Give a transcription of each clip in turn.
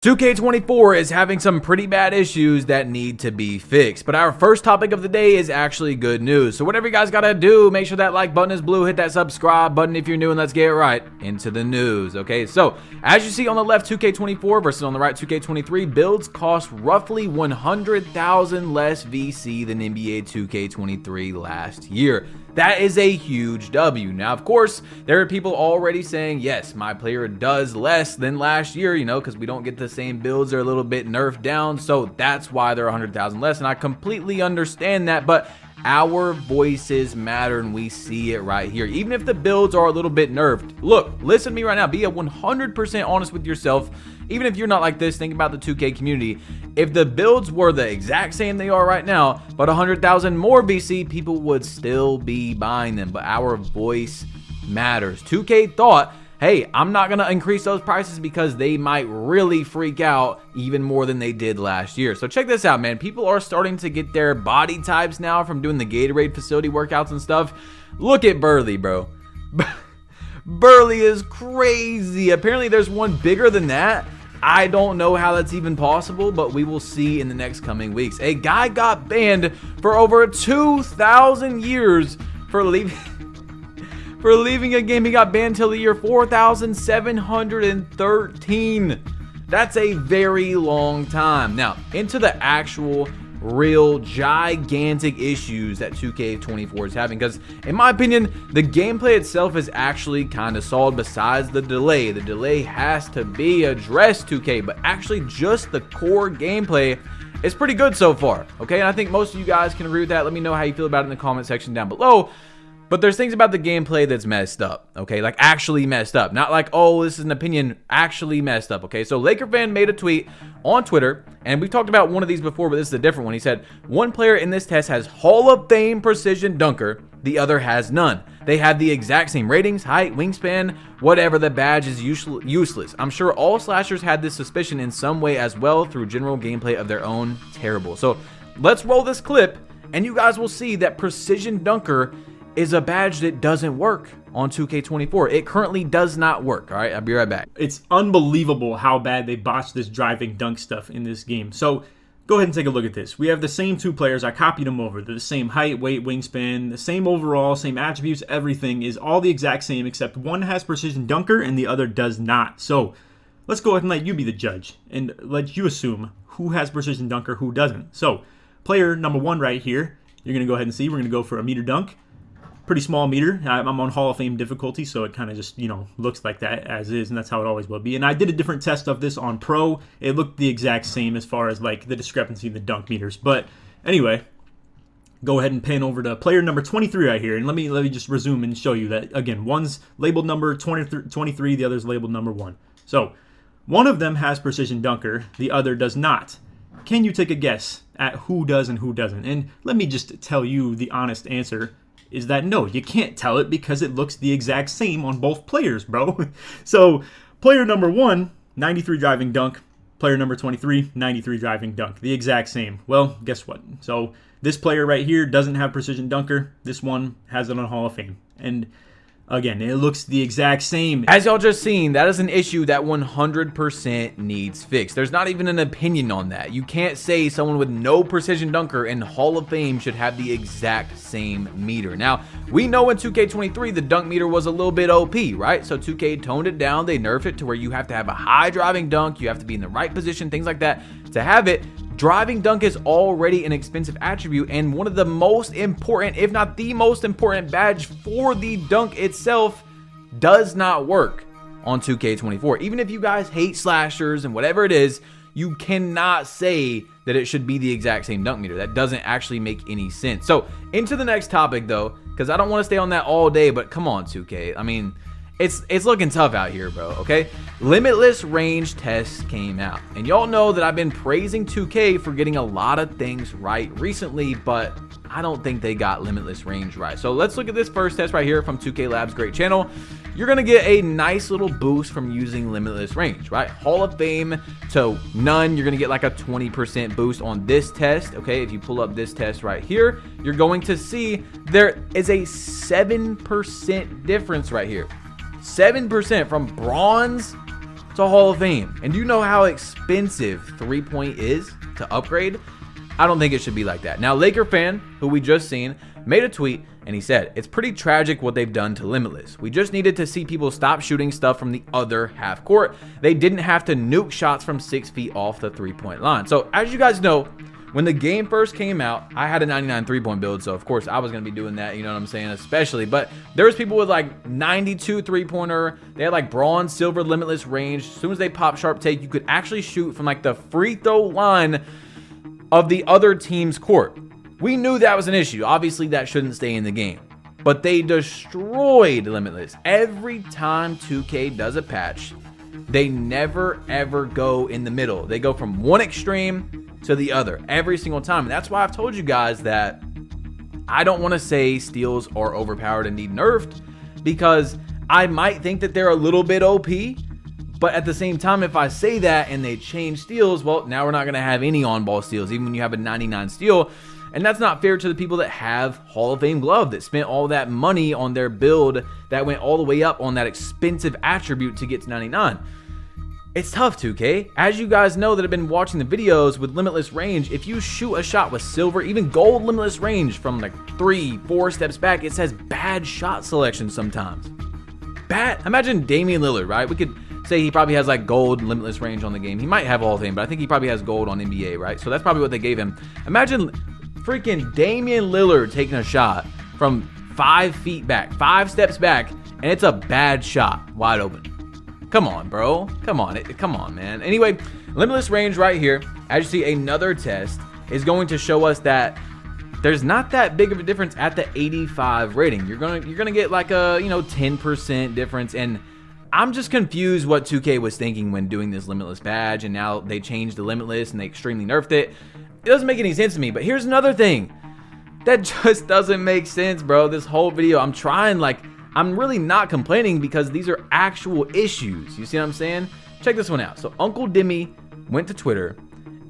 2K24 is having some pretty bad issues that need to be fixed, but our first topic of the day is actually good news. So whatever you guys gotta do, make sure that like button is blue, hit that subscribe button if you're new, and let's get right into the news. Okay, so as you see on the left, 2K24 versus on the right, 2K23, builds cost roughly 100,000 less VC than NBA 2K23 last year. That is a huge W. Now, of course, there are people already saying, yes, my player does less than last year, you know, because we don't get the same builds, they're a little bit nerfed down, so that's why they're 100,000 less, and I completely understand that, but our voices matter, and we see it right here. Even if the builds are a little bit nerfed, look, listen to me right now, be 100% honest with yourself. Even if you're not like this, think about the 2K community. If the builds were the exact same they are right now, but 100,000 more BC, people would still be buying them, but our voice matters. 2K thought, hey, I'm not gonna increase those prices because they might really freak out even more than they did last year. So check this out, man. People are starting to get their body types now from doing the Gatorade facility workouts and stuff. Look at Burley, bro. Burley is crazy. Apparently there's one bigger than that. I don't know how that's even possible, but we will see in the next coming weeks. A guy got banned for over 2,000 years for leaving a game. He got banned till the year 4,713. That's a very long time. Now, into the actual real gigantic issues that 2K24 is having, because in my opinion, the gameplay itself is actually kind of solid besides the delay. The delay has to be addressed, 2K, but actually just the core gameplay is pretty good so far, okay? And I think most of you guys can agree with that. Let me know how you feel about it in the comment section down below. But there's things about the gameplay that's messed up, okay? Like actually messed up. Not like, oh, this is an opinion, actually messed up, okay? So Laker fan made a tweet on Twitter, and we've talked about one of these before, but this is a different one. He said, one player in this test has Hall of Fame precision dunker, the other has none. They have the exact same ratings, height, wingspan, whatever. The badge is useless. I'm sure all slashers had this suspicion in some way as well through general gameplay of their own. Terrible. So let's roll this clip, and you guys will see that precision dunker is a badge that doesn't work on 2K24. It currently does not work. All right, I'll be right back. It's unbelievable how bad they botched this driving dunk stuff in this game. So go ahead and take a look at this. We have the same two players. I copied them over. They're the same height, weight, wingspan, the same overall, same attributes. Everything is all the exact same, except one has precision dunker and the other does not. So let's go ahead and let you be the judge and let you assume who has precision dunker, who doesn't. So player number one right here, you're going to go ahead and see. We're going to go for a meter dunk. Pretty small meter. I'm on Hall of Fame difficulty, so it kind of just, you know, looks like that as is, and that's how it always will be. And I did a different test of this on Pro. It looked the exact same as far as like the discrepancy in the dunk meters. But anyway, go ahead and pin over to player number 23 right here, and let me just resume and show you that again. One's labeled number 23, the other's labeled number 1. So one of them has precision dunker, the other does not. Can you take a guess at who does and who doesn't? And let me just tell you the honest answer is that no, you can't tell it because it looks the exact same on both players, bro. So player number 1, 93 driving dunk. Player number 23, 93 driving dunk. The exact same. Well, guess what? So this player right here doesn't have precision dunker. This one has it on Hall of Fame. And again, it looks the exact same. As y'all just seen, that is an issue that 100% needs fixed. There's not even an opinion on that. You can't say someone with no precision dunker and Hall of Fame should have the exact same meter. Now, we know in 2K23 the dunk meter was a little bit OP, right? So 2K toned it down. They nerfed it to where you have to have a high driving dunk. You have to be in the right position, things like that to have it. Driving dunk is already an expensive attribute and one of the most important, if not the most important badge for the dunk itself does not work on 2K24. Even if you guys hate slashers and whatever it is, you cannot say that it should be the exact same dunk meter. That doesn't actually make any sense. So into the next topic though, because I don't want to stay on that all day, but come on 2K. I mean, it's looking tough out here, bro, okay? Limitless range tests came out. And y'all know that I've been praising 2K for getting a lot of things right recently, but I don't think they got limitless range right. So let's look at this first test right here from 2K Labs, great channel. You're gonna get a nice little boost from using limitless range, right? Hall of Fame to none, you're gonna get like a 20% boost on this test, okay? If you pull up this test right here, you're going to see there is a 7% difference right here. 7% from bronze to Hall of Fame. And do you know how expensive 3-point is to upgrade? I don't think it should be like that. Now, Laker fan, who we just seen, made a tweet and he said, it's pretty tragic what they've done to Limitless. We just needed to see people stop shooting stuff from the other half court. They didn't have to nuke shots from 6 feet off the 3-point line. So as you guys know, when the game first came out, I had a 99 3-point build, so of course I was going to be doing that, you know what I'm saying, especially. But there was people with like 92 3-pointer. They had like bronze, silver, limitless range. As soon as they pop sharp take, you could actually shoot from like the free throw line of the other team's court. We knew that was an issue. Obviously, that shouldn't stay in the game. But they destroyed Limitless. Every time 2K does a patch, they never ever go in the middle. They go from one extreme to the other every single time. And that's why I've told you guys that I don't want to say steals are overpowered and need nerfed, because I might think that they're a little bit OP. But at the same time, if I say that and they change steals, well, now we're not going to have any on-ball steals, even when you have a 99 steal. And that's not fair to the people that have Hall of Fame glove, that spent all that money on their build that went all the way up on that expensive attribute to get to 99. It's tough, 2K. As you guys know that have been watching the videos with Limitless range, if you shoot a shot with silver, even gold Limitless range from like 3-4 steps back, it says bad shot selection sometimes. Bad. Imagine Damian Lillard, right? We could say he probably has like gold Limitless range on the game. He might have Hall of Fame, but I think he probably has gold on NBA, right? So that's probably what they gave him. Imagine freaking Damian Lillard taking a shot from 5 feet back, 5 steps back, and it's a bad shot, wide open. Come on, bro. Come on. Come on, man. Anyway, Limitless range right here, as you see, another test is going to show us that there's not that big of a difference at the 85 rating. You're gonna get like a 10% difference, and I'm just confused what 2K was thinking when doing this Limitless badge, and now they changed the Limitless and they extremely nerfed it. It doesn't make any sense to me. But here's another thing that just doesn't make sense, bro. This whole video, I'm really not complaining because these are actual issues. You see what I'm saying? Check this one out. So Uncle Dimmy went to Twitter,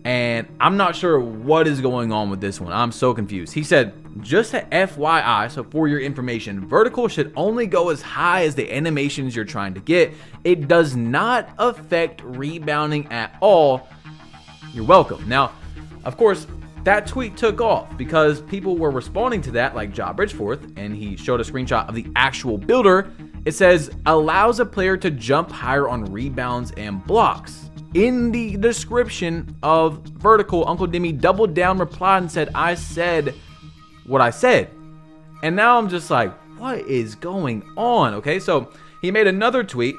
and I'm not sure what is going on with this one. I'm so confused. He said, just a FYI, so for your information, vertical should only go as high as the animations you're trying to get. It does not affect rebounding at all. You're welcome. Now, of course, that tweet took off because people were responding to that, like Ja Bridgeforth, and he showed a screenshot of the actual builder. It says, allows a player to jump higher on rebounds and blocks. In the description of vertical, Uncle Dimmy doubled down, replied, and said, I said what I said. And now I'm just like, what is going on? Okay, so he made another tweet,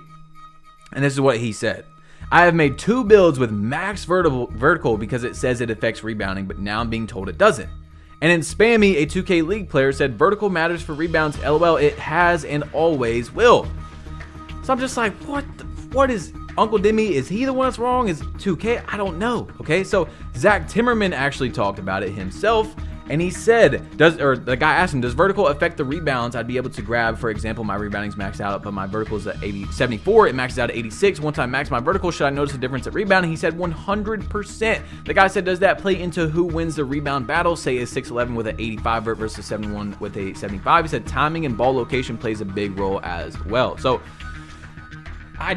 and this is what he said. I have made 2 builds with max vertical because it says it affects rebounding, but now I'm being told it doesn't. And in Spammy, a 2K League player said vertical matters for rebounds. LOL, it has and always will. So I'm just like, what is Uncle Dimmy? Is he the one that's wrong? Is 2K? I don't know. Okay, so Zach Timmerman actually talked about it himself. And he said, the guy asked him, does vertical affect the rebounds I'd be able to grab? For example, my rebounding's maxed out, but my vertical is at 74. It maxes out at 86. Once I max my vertical, should I notice a difference at rebounding? He said 100%. The guy said, does that play into who wins the rebound battle? Say is 6'11 with an 85 vert versus 71 with a 75. He said timing and ball location plays a big role as well. So I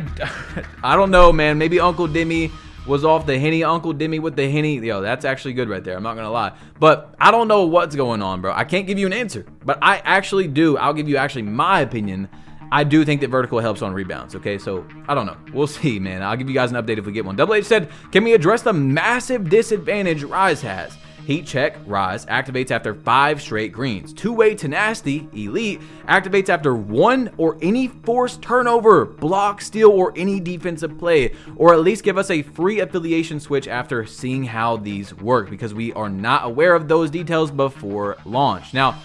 don't know, man. Maybe Uncle Dimmy was off the Henny. Uncle Dimmy with the Henny. Yo, that's actually good right there. I'm not going to lie. But I don't know what's going on, bro. I can't give you an answer. But I actually do. I'll give you actually my opinion. I do think that vertical helps on rebounds, okay? So, I don't know. We'll see, man. I'll give you guys an update if we get one. Double H said, can we address the massive disadvantage Rise has? Heat check, Rise, activates after 5 straight greens. Two-way tenacity, Elite, activates after 1 or any forced turnover, block, steal, or any defensive play. Or at least give us a free affiliation switch after seeing how these work, because we are not aware of those details before launch. Now,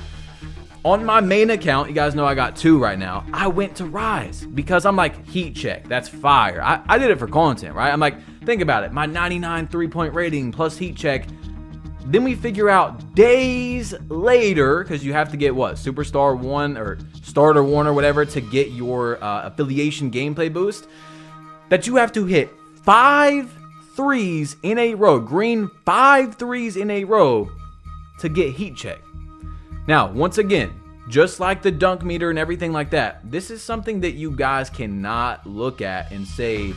on my main account, you guys know I got 2 right now. I went to Rise because I'm like, heat check, that's fire. I did it for content, right? I'm like, think about it. My 99 3-point rating plus heat check. Then we figure out days later, because you have to get what? Superstar 1 or Starter 1 or whatever to get your affiliation gameplay boost, that you have to hit 5 threes in a row, green 5 threes in a row to get heat check. Now, once again, just like the dunk meter and everything like that, this is something that you guys cannot look at and say,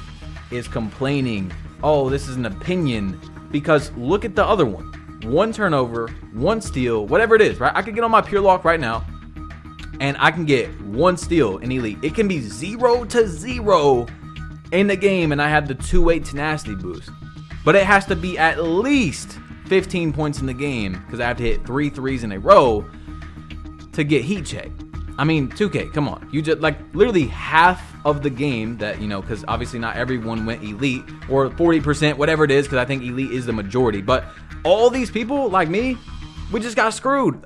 is complaining, oh, this is an opinion, because look at the other one. 1 turnover, 1 steal, whatever it is, right? I could get on my pure lock right now, and I can get 1 steal in elite. It can be 0-0 in the game, and I have the 2-8 tenacity boost. But it has to be at least 15 points in the game, because I have to hit 3 threes in a row to get heat check. I mean, 2K, come on. You just, like, literally half of the game that, you know, because obviously not everyone went elite, or 40%, whatever it is, because I think elite is the majority. But all these people, like me, we just got screwed.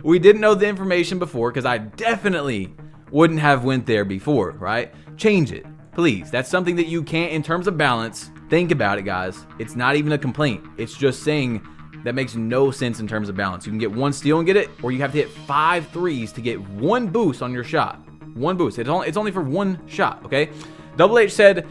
we didn't know the information before, because I definitely wouldn't have went there before, right? Change it, please. That's something that you can't, in terms of balance. Think about it, guys. It's not even a complaint. It's just saying that makes no sense in terms of balance. You can get 1 steal and get it, or you have to hit 5 threes to get 1 boost on your shot. 1 boost. It's only for 1 shot, okay? Double H said,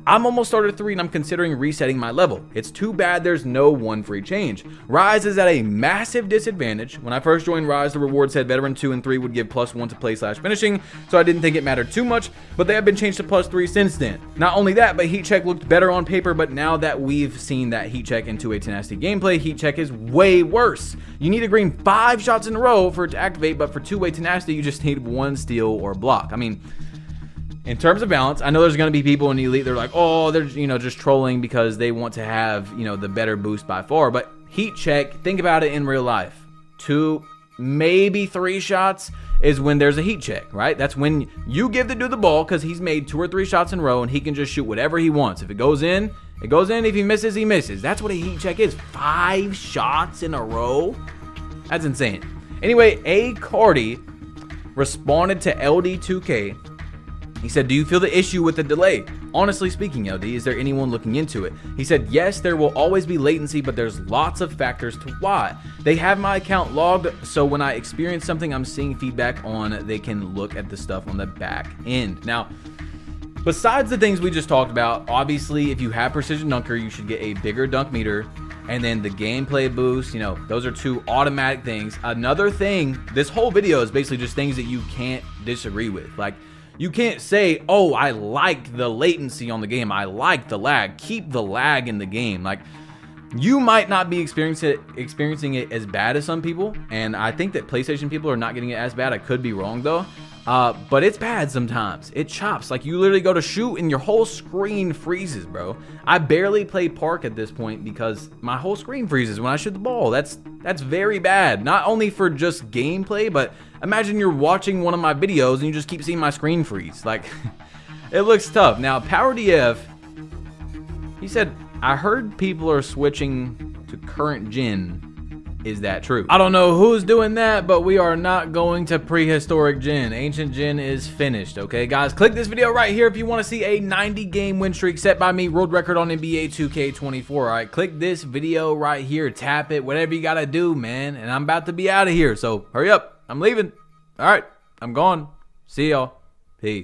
I'm almost started 3 and I'm considering resetting my level. It's too bad there's no 1 free change. Rise is at a massive disadvantage. When I first joined Rise, the reward said veteran 2 and 3 would give +1 to play/finishing, so I didn't think it mattered too much, but they have been changed to +3 since then. Not only that, but heat check looked better on paper, but now that we've seen that heat check into a tenacity gameplay, heat check is way worse. You need a green 5 shots in a row for it to activate, but for 2-way tenacity, you just need 1 steal or block. I mean, in terms of balance, I know there's going to be people in Elite, they're like, oh, they're, you know, just trolling because they want to have, you know, the better boost by far. But heat check, think about it in real life. 2, maybe 3 shots is when there's a heat check, right? That's when you give the dude the ball, because he's made 2 or 3 shots in a row and he can just shoot whatever he wants. If it goes in, it goes in. If he misses, he misses. That's what a heat check is. 5 shots in a row? That's insane. Anyway, A. Cardi responded to LD2K. He said, do you feel the issue with the delay? Honestly speaking, LD, is there anyone looking into it? He said, yes, there will always be latency, but there's lots of factors to why. They have my account logged, so when I experience something I'm seeing feedback on, they can look at the stuff on the back end. Now, besides the things we just talked about, obviously, if you have Precision Dunker, you should get a bigger dunk meter, and then the gameplay boost, you know, those are 2 automatic things. Another thing, this whole video is basically just things that you can't disagree with. Like, you can't say, oh, I like the latency on the game. I like the lag. Keep the lag in the game. Like, you might not be experiencing it as bad as some people. And I think that PlayStation people are not getting it as bad. I could be wrong, though. But it's bad sometimes. It chops. Like, you literally go to shoot and your whole screen freezes, bro. I barely play Park at this point because my whole screen freezes when I shoot the ball. That's very bad. Not only for just gameplay, but imagine you're watching one of my videos and you just keep seeing my screen freeze. Like, it looks tough. Now, PowerDF, he said, I heard people are switching to current gen. Is that true? I don't know who's doing that, but we are not going to prehistoric gen. Ancient gen is finished, okay, guys? Click this video right here if you want to see a 90-game win streak set by me, world record on NBA 2K24, all right? Click this video right here, tap it, whatever you got to do, man, and I'm about to be out of here, so hurry up. I'm leaving. All right, I'm gone. See y'all. Peace.